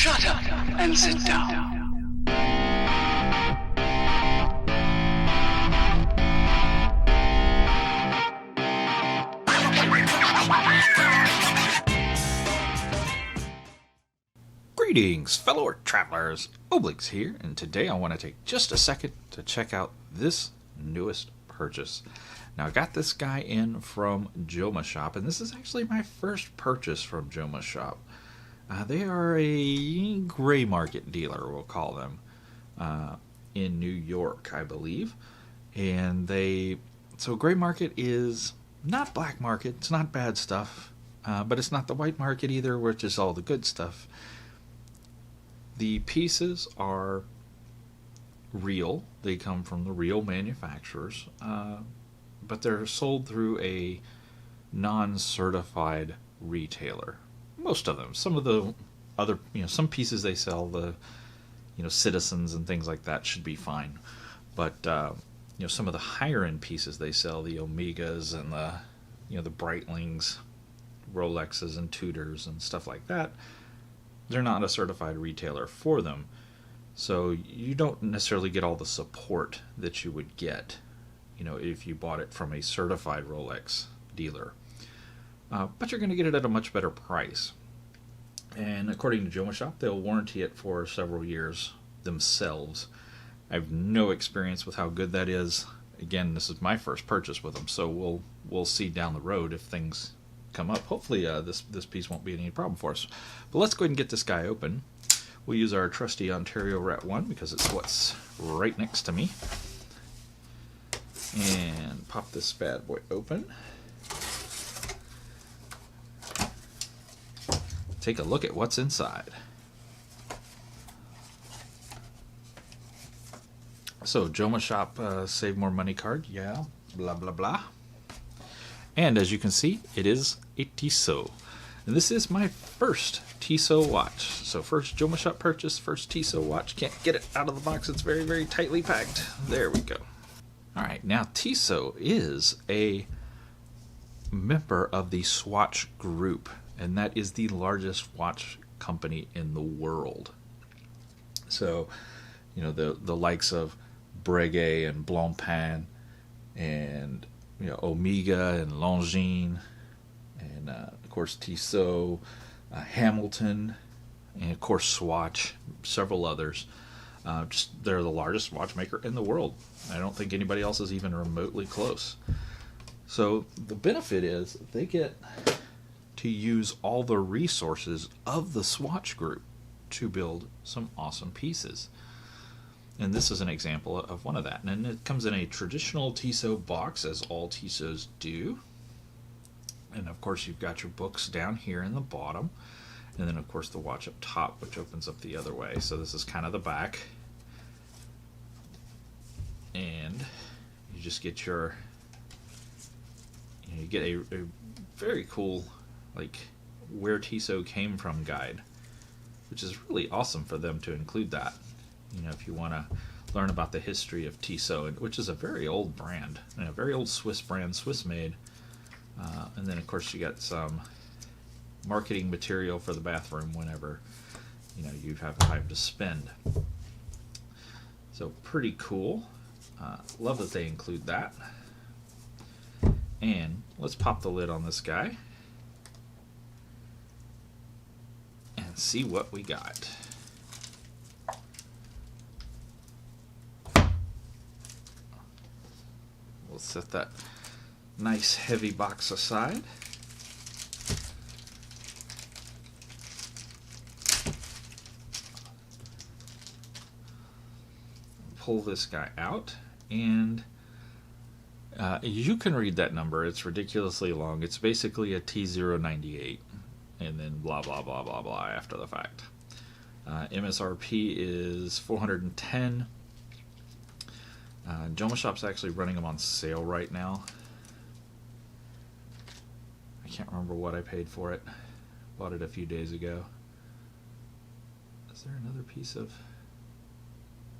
Shut up and sit down. Greetings, fellow travelers. Oblix here, and today I want to take just a second to check out this newest purchase. Now, I got this guy in from Joma Shop, and this is actually my first purchase from Joma Shop. They are a gray market dealer, we'll call them, in New York, I believe. And so gray market is not black market, it's not bad stuff, but it's not the white market either, which is all the good stuff. The pieces are real. They come from the real manufacturers, but they're sold through a non-certified retailer. Most of them. Some of the other, some pieces they sell, the, Citizens and things like that should be fine. But, some of the higher-end pieces they sell, the Omegas and the Breitlings, Rolexes and Tudors and stuff like that, they're not a certified retailer for them. So you don't necessarily get all the support that you would get, if you bought it from a certified Rolex dealer. But you're going to get it at a much better price. And according to Joma Shop, they'll warranty it for several years themselves. I have no experience with how good that is. Again, this is my first purchase with them, so we'll see down the road if things come up. Hopefully this piece won't be any problem for us. But let's go ahead and get this guy open. We'll use our trusty Ontario Rat 1 because it's what's right next to me. And pop this bad boy open. Take a look at what's inside. So, Joma Shop Save More Money card, yeah, blah blah blah. And as you can see, it is a Tissot. And this is my first Tissot watch. So first Joma Shop purchase, first Tissot watch. Can't get it out of the box, it's very, very tightly packed. There we go. Alright, now Tissot is a member of the Swatch Group. And that is the largest watch company in the world. So, the likes of Breguet and Blancpain and Omega and Longines and of course Tissot, Hamilton, and of course Swatch, several others. They're the largest watchmaker in the world. I don't think anybody else is even remotely close. So the benefit is they get to use all the resources of the Swatch Group to build some awesome pieces. And this is an example of one of that. And it comes in a traditional Tissot box, as all Tissots do. And of course you've got your books down here in the bottom. And then of course the watch up top, which opens up the other way. So this is kind of the back. And you just get you get a very cool, where Tissot came from guide, which is really awesome for them to include that. If you want to learn about the history of Tissot, which is a very old brand, a very old Swiss brand, Swiss made. And then of course you got some marketing material for the bathroom whenever you have time to spend. So pretty cool. Love that they include that. And let's pop the lid on this guy and see what we got. We'll set that nice heavy box aside. Pull this guy out, and you can read that number. It's ridiculously long. It's basically a T098 and then blah blah blah blah blah after the fact. MSRP is $410. Joma Shop's actually running them on sale right now. I can't remember what I paid for it. Bought it a few days ago. Is there another piece of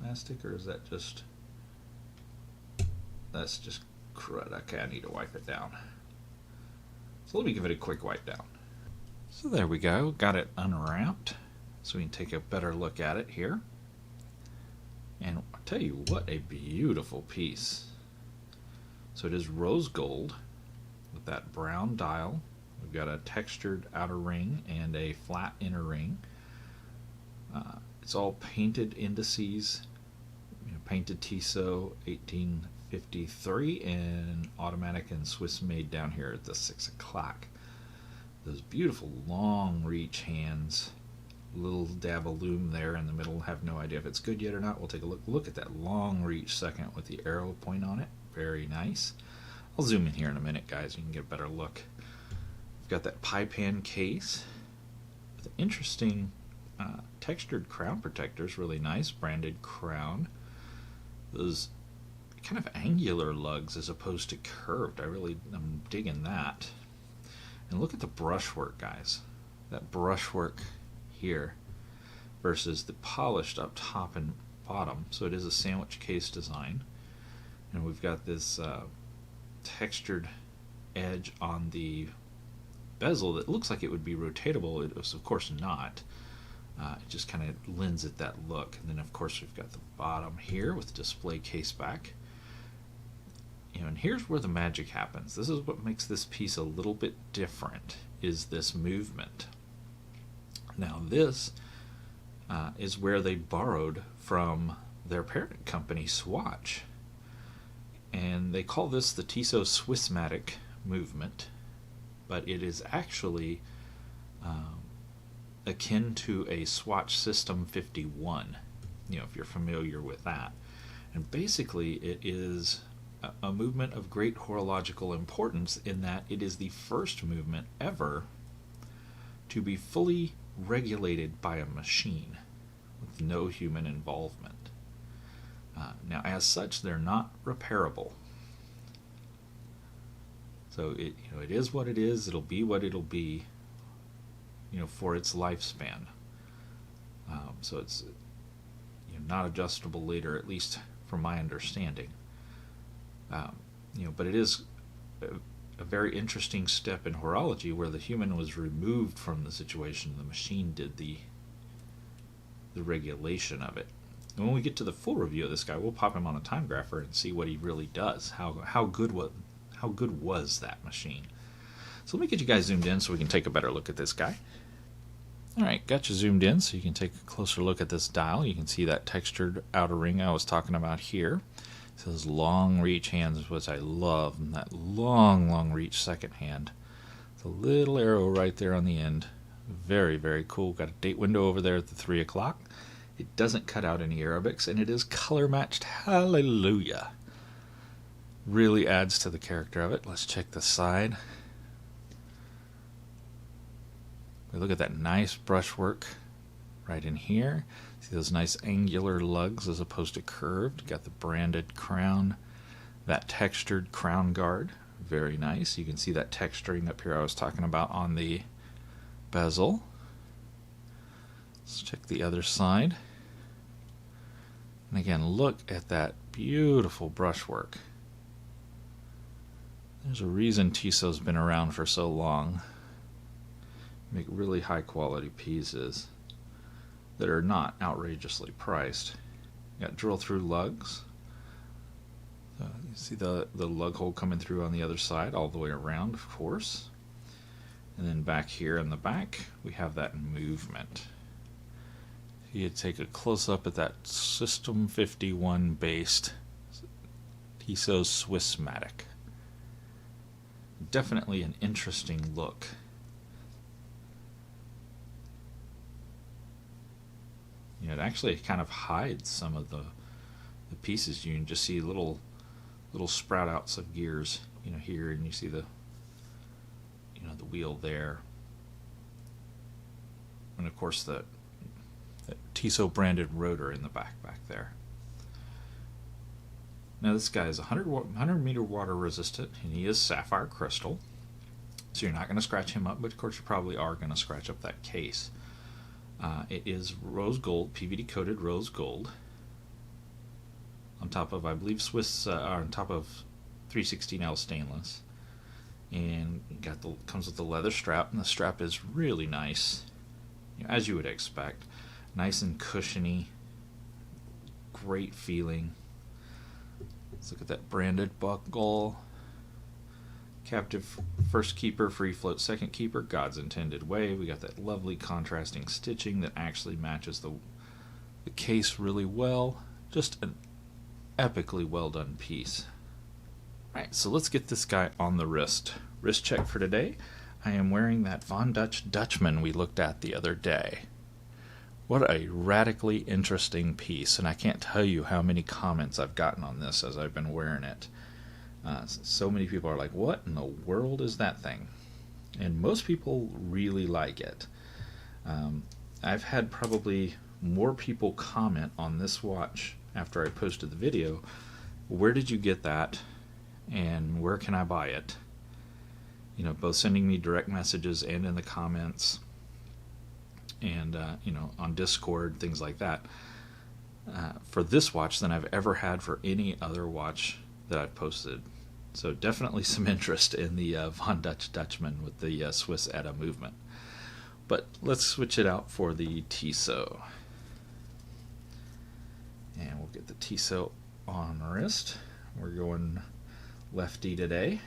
mastic, or is that just... That's just crud. Okay, I need to wipe it down. So let me give it a quick wipe down. So there we go. Got it unwrapped. so we can take a better look at it here. And I'll tell you what, a beautiful piece. So it is rose gold with that brown dial. We've got a textured outer ring and a flat inner ring. It's all painted indices, painted Tissot 1853 and automatic and Swiss made down here at the 6 o'clock. Those beautiful long reach hands, little dab of lume there in the middle. Have no idea if it's good yet or not. We'll take a look at that long reach second with the arrow point on it. Very nice. I'll zoom in here in a minute, guys. You can get a better look. We've got that pie pan case with an interesting textured crown protectors. Really nice branded crown. Those kind of angular lugs as opposed to curved. I'm digging that. And look at the brushwork, guys. That brushwork here versus the polished up top and bottom. So it is a sandwich case design. And we've got this textured edge on the bezel that looks like it would be rotatable. It was of course not. It just kind of lends it that look. And then of course we've got the bottom here with display case back. And here's where the magic happens. This is what makes this piece a little bit different, is this movement. Now this is where they borrowed from their parent company Swatch. And they call this the Tissot Swissmatic movement, but it is actually akin to a Swatch System 51, if you're familiar with that. And basically it is a movement of great horological importance in that it is the first movement ever to be fully regulated by a machine with no human involvement. Now, as such, they're not repairable. So it is what it is. It'll be what it'll be, for its lifespan. So it's not adjustable later, at least from my understanding. But it is a very interesting step in horology where the human was removed from the situation. The machine did the regulation of it. And when we get to the full review of this guy, we'll pop him on a time grapher and see what he really does. How good was that machine? So let me get you guys zoomed in so we can take a better look at this guy. Alright, got you zoomed in so you can take a closer look at this dial. You can see that textured outer ring I was talking about here. So those long reach hands, which I love, and that long reach second hand. The little arrow right there on the end. Very, very cool. Got a date window over there at the 3 o'clock. It doesn't cut out any Arabics, and it is color matched. Hallelujah. Really adds to the character of it. Let's check the side. We look at that nice brushwork right in here. See those nice angular lugs as opposed to curved. Got the branded crown, that textured crown guard. Very nice. You can see that texturing up here I was talking about on the bezel. Let's check the other side. And again, look at that beautiful brushwork. There's a reason Tissot's been around for so long. Make really high quality pieces that are not outrageously priced. You got drill through lugs. You see the lug hole coming through on the other side all the way around, of course. And then back here in the back we have that movement. You take a close up at that System 51 based Tissot Swissmatic. Definitely an interesting look. It actually kind of hides some of the pieces. You can just see little sprout outs of gears, here, and you see the wheel there, and of course the Tissot branded rotor in the back there. Now this guy is 100 meter water resistant, and he is sapphire crystal, so you're not going to scratch him up, but of course you probably are going to scratch up that case. It is rose gold, PVD coated rose gold, on top of, I believe, on top of 316L stainless, and comes with the leather strap, and the strap is really nice. as you would expect. Nice and cushiony, great feeling. Let's look at that branded buckle. Captive first keeper, free float second keeper, God's intended way. We got that lovely contrasting stitching that actually matches the case really well. Just an epically well done piece. Alright, so let's get this guy on the wrist. Wrist check for today. I am wearing that Von Dutch Dutchman we looked at the other day. What a radically interesting piece, and I can't tell you how many comments I've gotten on this as I've been wearing it. So many people are like, what in the world is that thing? And most people really like it. I've had probably more people comment on this watch after I posted the video. Where did you get that? And where can I buy it? You know, both sending me direct messages and in the comments, and you know, on Discord, things like that, for this watch than I've ever had for any other watch that I've posted. So definitely some interest in the Von Dutch Dutchman with the Swiss ETA movement. But let's switch it out for the Tissot. And we'll get the Tissot on the wrist. We're going lefty today.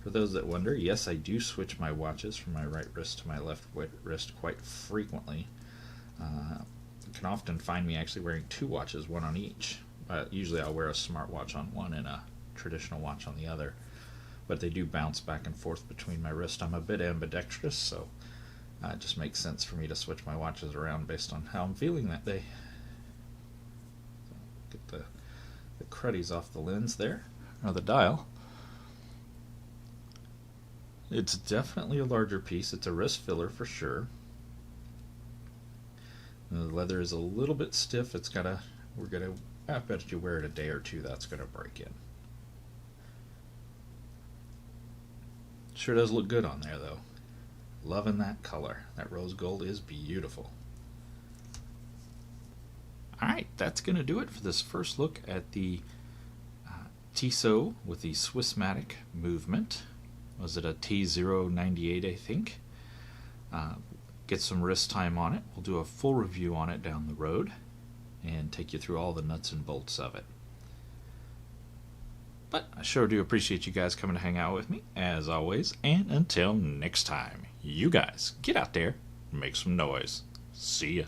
For those that wonder, yes, I do switch my watches from my right wrist to my left wrist quite frequently. You can often find me actually wearing two watches, one on each. Usually I'll wear a smartwatch on one and a traditional watch on the other. But they do bounce back and forth between my wrists. I'm a bit ambidextrous, so it just makes sense for me to switch my watches around based on how I'm feeling that day. So get the cruddies off the lens there, or the dial. It's definitely a larger piece. It's a wrist filler for sure. And the leather is a little bit stiff. It's gotta, I bet you wear it a day or two, that's gonna break in. Sure does look good on there though. Loving that color. That rose gold is beautiful. Alright, that's gonna do it for this first look at the Tissot with the Swissmatic movement. Was it a T098, I think? Get some wrist time on it. We'll do a full review on it down the road and take you through all the nuts and bolts of it. But I sure do appreciate you guys coming to hang out with me, as always. And until next time, you guys get out there and make some noise. See ya.